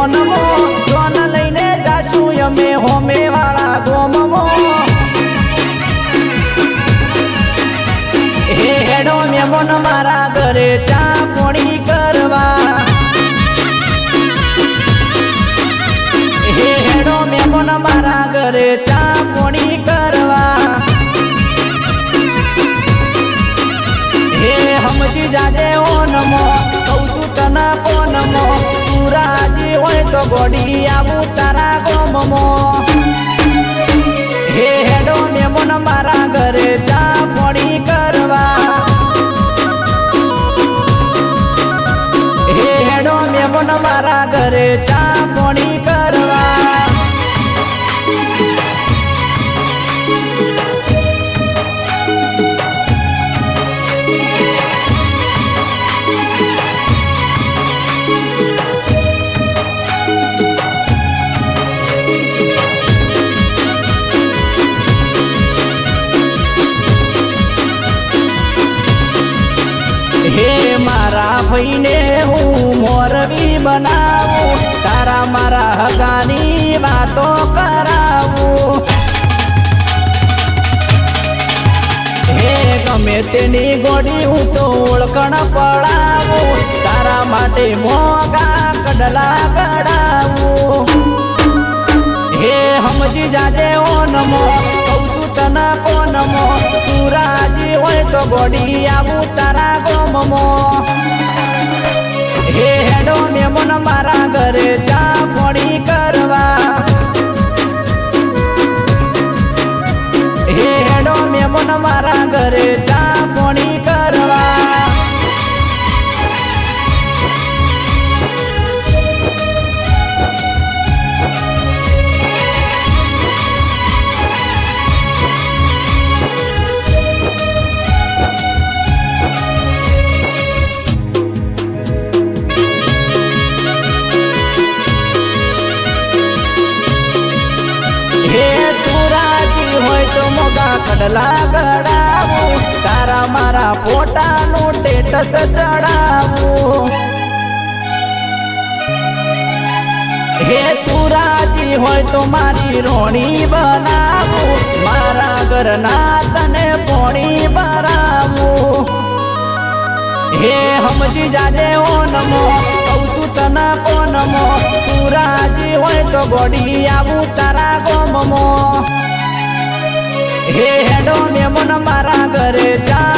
મોનમો John લઈને જાશું અમે હોમે વાળા ગોમમો હે હેડો મેમોન મારા ઘરે ચા પોણી કરવા હે હેડો મેમોન મારા ઘરે ચા પોણી કરવા હે હમજી જાજે ઓનમો કહું છું તને કોનમો તું રાજી હોય તો ગોડી આવું તારા ગોમમો હે હેડો મેમોન મારા ઘરે ચા પોણી કરવા હે હેડો મેમોન મારા ઘરે ચા પોણી કરવા હે મારા ભાઈને હું મોરબી બનાવું તારા મારા હગાની વાતો કરાવું હે ગમે તેની ગોડી હું તો ઓળખણ પડાવું તારા માટે મોગા કડલા કડાવું હે સમજી જાજે ઓનમો કહું છું તને કોનમો તું રાજી હોય તો ગોડી આવું તારા ગોમમો હે હેડો મેમોન મારા ઘરે ચા પોણી કરવા હે હેડો મેમોન મારા ઘરે ચા પોણી કરવા કડલા ગડાવું તારા મારા ફોટાનું સ્ટેટસ ચડાવું હે તું રાજી હોય તો મારી રોણી બનાવું મારા ઘરના તને પોણી ભરાવું હે સમજી જાજે ઓનમો કહું છું તને કોનમો તું રાજી હોય તો ગોડી આવું તારા ગોમમો હે હેડો મેમોન મારા ઘરે ચા